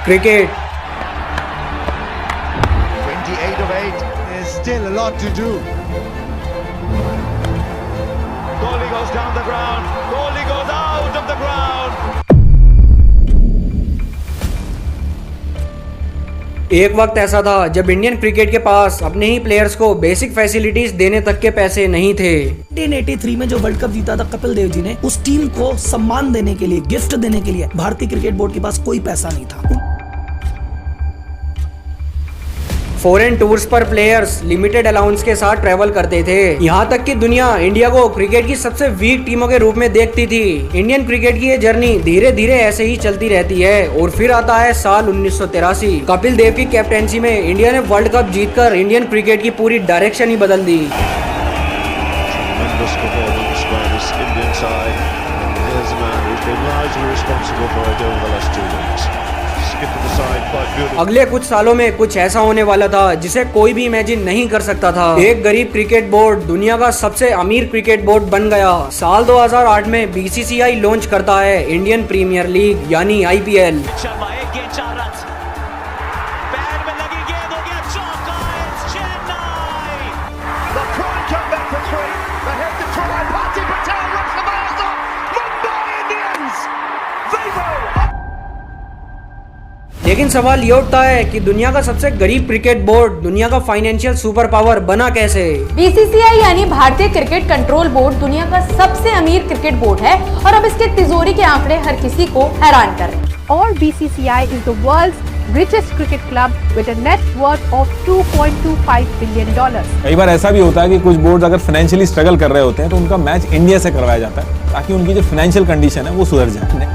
Cricket 28 of 8. There's still a lot to do. Kohli goes down the ground. Kohli goes out of the ground. एक वक्त ऐसा था जब Indian cricket के पास अपने ही प्लेयर्स को बेसिक फैसिलिटीज देने तक के पैसे नहीं थे। 1983 में जो वर्ल्ड कप जीता था कपिल देव जी ने, उस टीम को सम्मान देने के लिए, गिफ्ट देने के लिए भारतीय क्रिकेट बोर्ड के पास कोई पैसा नहीं था। फॉरेन टूर्स पर प्लेयर्स लिमिटेड अलाउंस के साथ ट्रेवल करते थे। यहाँ तक कि दुनिया इंडिया को क्रिकेट की सबसे वीक टीमों के रूप में देखती थी। इंडियन क्रिकेट की ये जर्नी धीरे धीरे ऐसे ही चलती रहती है और फिर आता है साल 1983। कपिल देव की कैप्टेंसी में इंडिया ने वर्ल्ड कप जीतकर इंडियन क्रिकेट की पूरी डायरेक्शन ही बदल दी। अगले कुछ सालों में कुछ ऐसा होने वाला था जिसे कोई भी इमेजिन नहीं कर सकता था। एक गरीब क्रिकेट बोर्ड दुनिया का सबसे अमीर क्रिकेट बोर्ड बन गया। साल 2008 में बीसीसीआई लॉन्च करता है इंडियन प्रीमियर लीग यानी आईपीएल। लेकिन सवाल ये उठता है कि दुनिया का सबसे गरीब क्रिकेट बोर्ड दुनिया का फाइनेंशियल सुपर पावर बना कैसे? बीसीसीआई यानी भारतीय क्रिकेट कंट्रोल बोर्ड दुनिया का सबसे अमीर क्रिकेट बोर्ड है और अब इसके तिजोरी के आंकड़े हर किसी को हैरान कर रहे हैं। और BCCI is the world's richest cricket club with a net worth of $2.25 billion. कई बार ऐसा भी होता है कि कुछ बोर्ड अगर फाइनेंशियली स्ट्रगल कर रहे होते हैं तो उनका मैच इंडिया से करवाया जाता है ताकि उनकी जो फाइनेंशियल कंडीशन है वो सुधर जाए।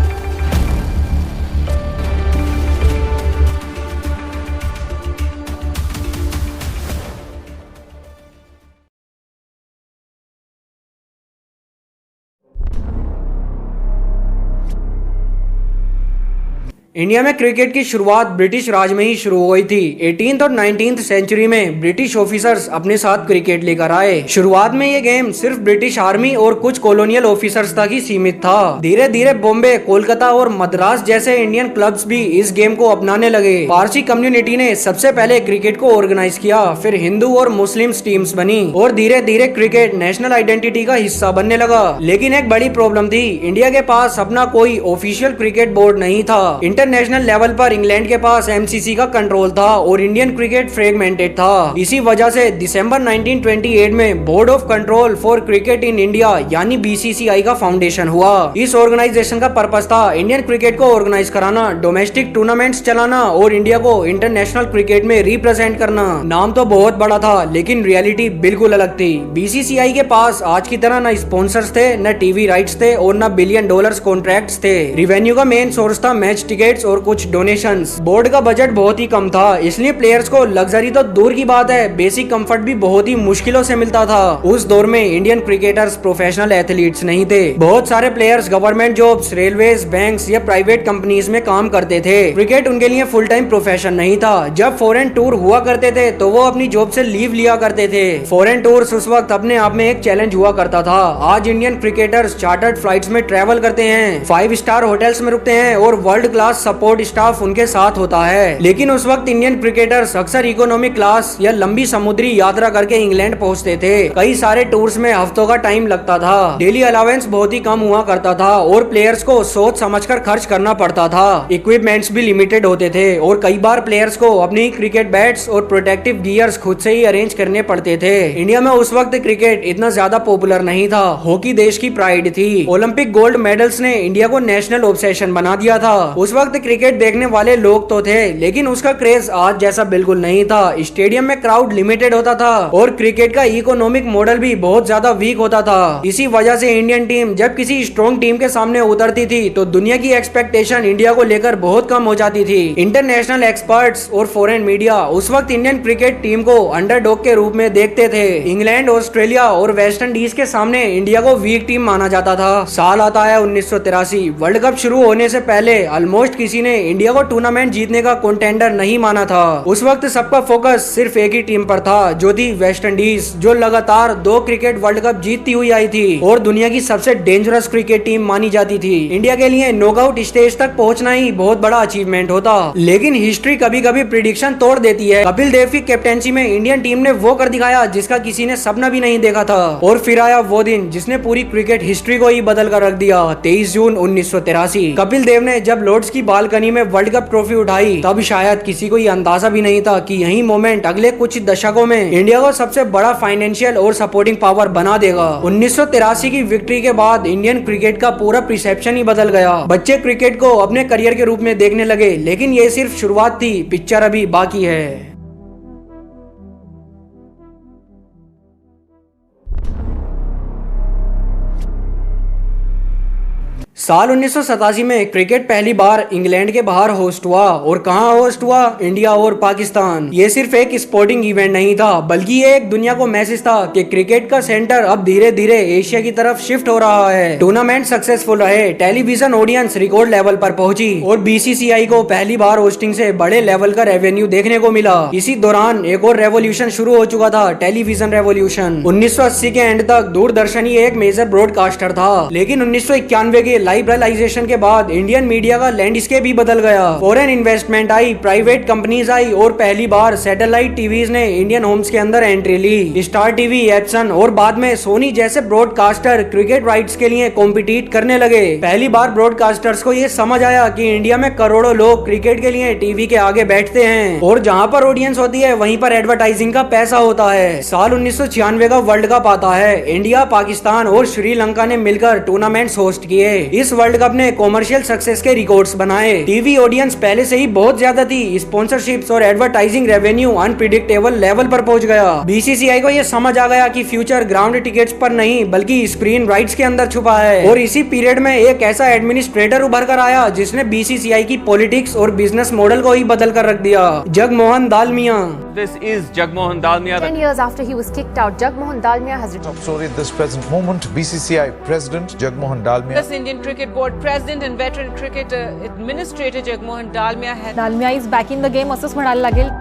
इंडिया में क्रिकेट की शुरुआत ब्रिटिश राज में ही शुरू हुई थी। 18th और 19th सेंचुरी में ब्रिटिश ऑफिसर्स अपने साथ क्रिकेट लेकर आए। शुरुआत में ये गेम सिर्फ ब्रिटिश आर्मी और कुछ कॉलोनियल ऑफिसर्स तक ही सीमित था। धीरे धीरे बॉम्बे, कोलकाता और मद्रास जैसे इंडियन क्लब्स भी इस गेम को अपनाने लगे। पारसी कम्युनिटी ने सबसे पहले क्रिकेट को ऑर्गेनाइज किया, फिर हिंदू और मुस्लिम टीम्स बनी और धीरे धीरे क्रिकेट नेशनल आइडेंटिटी का हिस्सा बनने लगा। लेकिन एक बड़ी प्रॉब्लम थी, इंडिया के पास अपना कोई ऑफिशियल क्रिकेट बोर्ड नहीं था। इंटरनेशनल लेवल पर इंग्लैंड के पास एमसीसी का कंट्रोल था और इंडियन क्रिकेट फ्रेगमेंटेड था। इसी वजह से दिसंबर 1928 में board of control for cricket in India यानी बीसीसीआई का फाउंडेशन हुआ। इस ऑर्गेनाइजेशन का पर्पस था इंडियन क्रिकेट को ऑर्गेनाइज कराना, डोमेस्टिक टूर्नामेंट्स चलाना और इंडिया को इंटरनेशनल क्रिकेट में रिप्रेजेंट करना। नाम तो बहुत बड़ा था लेकिन रियलिटी बिल्कुल अलग थी। बीसीसीआई के पास आज की तरह न स्पॉन्सर्स थे, न टीवी राइट्स थे और न $1 बिलियन कॉन्ट्रैक्ट्स थे। रिवेन्यू का मेन सोर्स था मैच टिकट्स और कुछ डोनेशंस। बोर्ड का बजट बहुत ही कम था, इसलिए प्लेयर्स को लग्जरी तो दूर की बात है, बेसिक कंफर्ट भी बहुत ही मुश्किलों से मिलता था। उस दौर में इंडियन क्रिकेटर्स प्रोफेशनल एथलीट्स नहीं थे। बहुत सारे players government jobs, railways, banks या प्राइवेट कंपनीज में काम करते थे। क्रिकेट उनके लिए फुल टाइम प्रोफेशन नहीं था। जब फॉरेन टूर हुआ करते थे तो वो अपनी जॉब से लीव लिया करते थे। फॉरेन टूर्स उस वक्त अपने आप में एक चैलेंज हुआ करता था। आज इंडियन क्रिकेटर्स चार्टर्ड फ्लाइट्स में ट्रेवल करते हैं, 5 स्टार होटल्स में रुकते हैं और वर्ल्ड क्लास सपोर्ट स्टाफ उनके साथ होता है। लेकिन उस वक्त इंडियन क्रिकेटर्स अक्सर इकोनॉमिक क्लास या लंबी समुद्री यात्रा करके इंग्लैंड पहुंचते थे। कई सारे टूर्स में हफ्तों का टाइम लगता था। डेली अलावेंस बहुत ही कम हुआ करता था और प्लेयर्स को सोच समझकर खर्च करना पड़ता था। इक्विपमेंट्स भी लिमिटेड होते थे और कई बार प्लेयर्स को अपनी क्रिकेट बैट्स और प्रोटेक्टिव गियर्स खुद से ही अरेंज करने पड़ते थे। इंडिया में उस वक्त क्रिकेट इतना ज्यादा पॉपुलर नहीं था। हॉकी देश की प्राइड थी। ओलंपिक गोल्ड मेडल्स ने इंडिया को नेशनल ऑब्सेशन बना दिया था। उस वक्त क्रिकेट देखने वाले लोग तो थे लेकिन उसका क्रेज आज जैसा बिल्कुल नहीं था। स्टेडियम में क्राउड लिमिटेड होता था और क्रिकेट का इकोनॉमिक मॉडल भी बहुत ज्यादा वीक होता था। इसी वजह से इंडियन टीम जब किसी स्ट्रॉन्ग टीम के सामने उतरती थी तो दुनिया की एक्सपेक्टेशन इंडिया को लेकर बहुत कम हो जाती थी। इंटरनेशनल एक्सपर्ट्स और फॉरेन मीडिया उस वक्त इंडियन क्रिकेट टीम को अंडरडॉग के रूप में देखते थे। इंग्लैंड, ऑस्ट्रेलिया और वेस्ट इंडीज के सामने इंडिया को वीक टीम माना जाता था। साल आता है 1983। वर्ल्ड कप शुरू होने से पहले ऑलमोस्ट किसी ने इंडिया को टूर्नामेंट जीतने का कंटेंडर नहीं माना था। उस वक्त सबका फोकस सिर्फ एक ही टीम पर था, जो थी वेस्ट इंडीज, जो लगातार 2 क्रिकेट वर्ल्ड कप जीतती हुई आई थी और दुनिया की सबसे डेंजरस क्रिकेट टीम मानी जाती थी। इंडिया के लिए नॉकआउट स्टेज तक पहुंचना ही बहुत बड़ा अचीवमेंट होता, लेकिन हिस्ट्री कभी कभी प्रिडिक्शन तोड़ देती है। कपिल देव की कैप्टेंसी में इंडियन टीम ने वो कर दिखाया जिसका किसी ने सपना भी नहीं देखा था, और फिर आया वो दिन जिसने पूरी क्रिकेट हिस्ट्री को ही बदल कर रख दिया। 23 जून 1983 कपिल देव ने जब लॉर्ड्स की बालकनी में वर्ल्ड कप ट्रॉफी उठाई, तब शायद किसी को ये अंदाजा भी नहीं था कि यही मोमेंट अगले कुछ दशकों में इंडिया को सबसे बड़ा फाइनेंशियल और सपोर्टिंग पावर बना देगा। 1983 की विक्ट्री के बाद इंडियन क्रिकेट का पूरा परसेप्शन ही बदल गया। बच्चे क्रिकेट को अपने करियर के रूप में देखने लगे, लेकिन ये सिर्फ शुरुआत थी, पिक्चर अभी बाकी है। साल 1987 में क्रिकेट पहली बार इंग्लैंड के बाहर होस्ट हुआ, और कहां होस्ट हुआ? इंडिया और पाकिस्तान। ये सिर्फ एक स्पोर्टिंग इवेंट नहीं था, बल्कि ये एक दुनिया को मैसेज था कि क्रिकेट का सेंटर अब धीरे धीरे एशिया की तरफ शिफ्ट हो रहा है। टूर्नामेंट सक्सेसफुल रहे, टेलीविजन ऑडियंस रिकॉर्ड लेवल पर पहुंची और बीसीसीआई को पहली बार होस्टिंग से बड़े लेवल का रेवेन्यू देखने को मिला। इसी दौरान एक और रेवोल्यूशन शुरू हो चुका था, टेलीविजन रेवोल्यूशन। 1980 के एंड तक दूरदर्शन ही एक मेजर ब्रॉडकास्टर था, लेकिन 1991 के लाइबरलाइजेशन के बाद इंडियन मीडिया का लैंडस्केप ही बदल गया। फॉरेन इन्वेस्टमेंट आई, प्राइवेट कंपनीज आई, और पहली बार सैटेलाइट टीवीज ने इंडियन होम्स के अंदर एंट्री ली। स्टार टीवी, एप्सन और बाद में सोनी जैसे ब्रॉडकास्टर क्रिकेट राइट्स के लिए कॉम्पिटिट करने लगे। पहली बार ब्रॉडकास्टर्स को ये समझ आया कि इंडिया में करोड़ों लोग क्रिकेट के लिए टीवी के आगे बैठते हैं, और जहाँ पर ऑडियंस होती है वहीं पर एडवर्टाइजिंग का पैसा होता है। साल 1996 का वर्ल्ड कप आता है। इंडिया, पाकिस्तान और श्रीलंका ने मिलकर टूर्नामेंट्स होस्ट किए। इस वर्ल्ड कप ने कॉमर्शियल सक्सेस के रिकॉर्ड्स बनाए। टीवी ऑडियंस पहले से ही बहुत ज्यादा थी, स्पॉन्सरशिप्स और एडवर्टाइजिंग रेवेन्यू अनप्रिडिक्टेबल लेवल पर पहुंच गया। बीसीसीआई को यह समझ आ गया कि फ्यूचर ग्राउंड टिकट्स पर नहीं बल्कि स्क्रीन राइट्स के अंदर छुपा है, और इसी पीरियड में एक ऐसा एडमिनिस्ट्रेटर उभर कर आया जिसने बीसीसीआई की पॉलिटिक्स और बिजनेस मॉडल को ही बदल कर रख दिया, Jagmohan Dalmia. This is Jagmohan Dalmia. 10 years after he was kicked out, Jagmohan Dalmia has Top story at this present moment, BCCI President Jagmohan Dalmia. This Indian Cricket Board President and veteran cricket administrator Jagmohan Dalmia has Dalmia is back in the game असंच म्हणायला लागेल।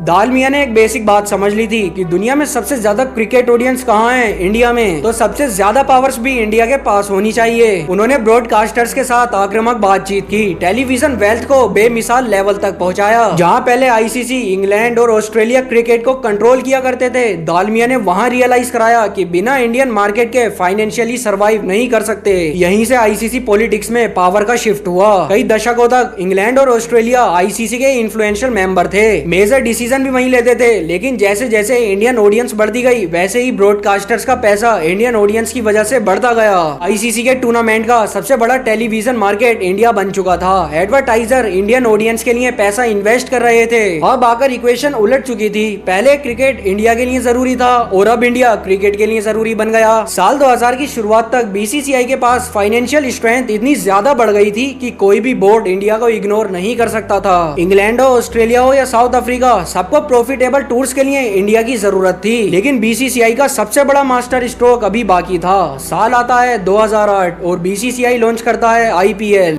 दालमिया ने एक basic बात समझ ली थी कि दुनिया में सबसे ज्यादा क्रिकेट ऑडियंस कहाँ है? इंडिया में। तो सबसे ज्यादा पावर्स भी इंडिया के पास होनी चाहिए। उन्होंने ब्रॉडकास्टर्स के साथ आक्रामक बातचीत की, टेलीविजन वेल्थ को बेमिसाल लेवल तक पहुंचाया। जहां पहले आईसीसी इंग्लैंड और ऑस्ट्रेलिया क्रिकेट को कंट्रोल किया करते थे, दालमिया ने वहां रियलाइज कराया कि बिना इंडियन मार्केट के फाइनेंशियली सर्वाइव नहीं कर सकते। यहीं से आईसीसी पॉलिटिक्स में पावर का शिफ्ट हुआ। कई दशकों तक इंग्लैंड और ऑस्ट्रेलिया आईसीसी के इन्फ्लुएंशियल मेंबर थे, मेजर डिसीजन भी वहीं लेते थे, लेकिन जैसे जैसे इंडियन ऑडियंस बढ़ती गई वैसे ही ब्रॉडकास्टर्स का पैसा इंडियन ऑडियंस की वजह से बढ़ता गया। आईसीसी के टूर्नामेंट का सबसे बड़ा टेलीविजन मार्केट इंडिया बन चुका था। एडवर्टाइजर इंडियन ऑडियंस के लिए पैसा इन्वेस्ट कर रहे थे। अब आकर इक्वेशन उलट चुकी थी। पहले क्रिकेट इंडिया के लिए जरूरी था और अब इंडिया क्रिकेट के लिए जरूरी बन गया। साल 2000 की शुरुआत तक बीसीसीआई के पास फाइनेंशियल स्ट्रेंथ इतनी ज्यादा बढ़ गई थी कि कोई भी बोर्ड इंडिया को इग्नोर नहीं कर सकता था। इंग्लैंड हो, ऑस्ट्रेलिया हो या साउथ अफ्रीका, सबको प्रॉफिटेबल टूर्स के लिए इंडिया की जरूरत थी, लेकिन बीसीसीआई का सबसे बड़ा मास्टर स्ट्रोक अभी बाकी था। साल आता है 2008 और बीसीसीआई लॉन्च करता है आईपीएल।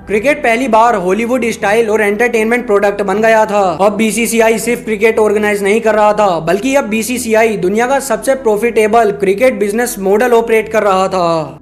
क्रिकेट पहली बार हॉलीवुड स्टाइल और एंटरटेनमेंट प्रोडक्ट बन गया था। अब बीसीसीआई सिर्फ क्रिकेट ऑर्गेनाइज नहीं कर रहा था, बल्कि अब बीसीसीआई दुनिया का सबसे profitable cricket business model operate कर रहा था।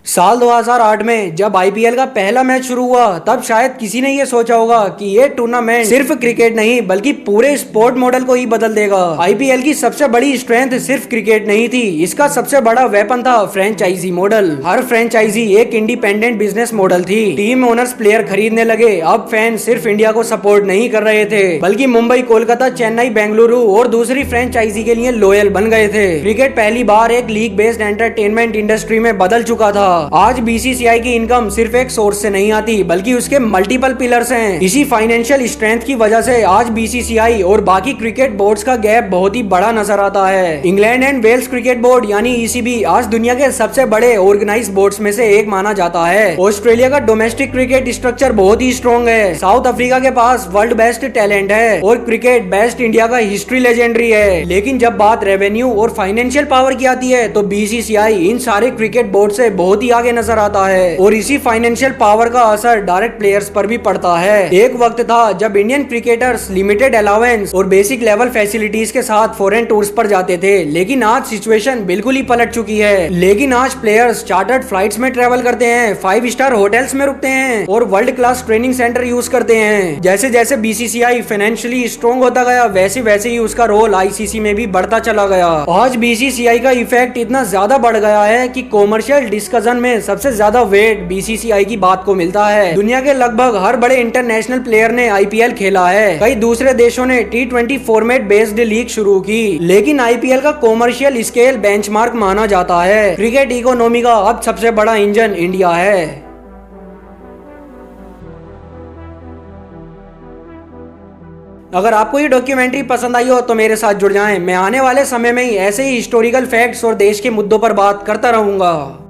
साल 2008 में जब आईपीएल का पहला मैच शुरू हुआ, तब शायद किसी ने ये सोचा होगा कि ये टूर्नामेंट सिर्फ क्रिकेट नहीं बल्कि पूरे स्पोर्ट मॉडल को ही बदल देगा। आईपीएल की सबसे बड़ी स्ट्रेंथ सिर्फ क्रिकेट नहीं थी, इसका सबसे बड़ा वेपन था फ्रेंचाइजी मॉडल। हर फ्रेंचाइजी एक इंडिपेंडेंट बिजनेस मॉडल थी। टीम ओनर्स प्लेयर खरीदने लगे। अब फैन सिर्फ इंडिया को सपोर्ट नहीं कर रहे थे, बल्कि मुंबई, कोलकाता, चेन्नई, बेंगलुरु और दूसरी फ्रेंचाइजी के लिए लॉयल बन गए थे। क्रिकेट पहली बार एक लीग बेस्ड एंटरटेनमेंट इंडस्ट्री में बदल चुका था। आज बीसीसीआई की इनकम सिर्फ एक सोर्स से नहीं आती बल्कि उसके मल्टीपल पिलर्स हैं। इसी फाइनेंशियल स्ट्रेंथ की वजह से आज बीसीसीआई और बाकी क्रिकेट बोर्ड्स का गैप बहुत ही बड़ा नजर आता है। England and Wales cricket board यानी ईसीबी आज दुनिया के सबसे बड़े ऑर्गेनाइज बोर्ड्स में से एक माना जाता है। ऑस्ट्रेलिया का डोमेस्टिक क्रिकेट स्ट्रक्चर बहुत ही स्ट्रॉन्ग है। साउथ अफ्रीका के पास वर्ल्ड बेस्ट टैलेंट है और क्रिकेट बेस्ट इंडिया का हिस्ट्री लेजेंडरी है। लेकिन जब बात रेवेन्यू और फाइनेंशियल पावर की आती है तो बीसीसीआई इन सारे क्रिकेट बोर्ड से बहुत ही आगे नजर आता है और इसी फाइनेंशियल पावर का असर डायरेक्ट प्लेयर्स पर भी पड़ता है। एक वक्त था जब इंडियन क्रिकेटर्स लिमिटेड अलाउंस और बेसिक लेवल फैसिलिटीज के साथ फॉरेन टूर्स पर जाते थे, लेकिन आज सिचुएशन बिल्कुल ही पलट चुकी है। लेकिन आज प्लेयर्स चार्टर्ड फ्लाइट्स में ट्रेवल करते हैं, 5 स्टार होटल्स में रुकते हैं और world class training centre use करते हैं। जैसे जैसे बीसीसीआई फाइनेंशियली स्ट्रॉन्ग होता गया वैसे वैसे ही उसका रोल आईसीसी में भी बढ़ता चला गया। आज बीसीसीआई का इफेक्ट इतना ज्यादा बढ़ गया है कि कॉमर्शियल डिस्कशन में सबसे ज्यादा वेट बीसीसीआई की बात को मिलता है। दुनिया के लगभग हर बड़े इंटरनेशनल प्लेयर ने आईपीएल खेला है। कई दूसरे देशों ने T20 फॉर्मेट बेस्ड लीग शुरू की, लेकिन आईपीएल का कॉमर्शियल स्केल बेंचमार्क माना जाता है। क्रिकेट इकोनॉमी का अब सबसे बड़ा इंजन इंडिया है। अगर आपको ये डॉक्यूमेंट्री पसंद आई हो तो मेरे साथ जुड़ जाएं। मैं आने वाले समय में ही ऐसे ही हिस्टोरिकल फैक्ट्स और देश के मुद्दों पर बात करता रहूंगा।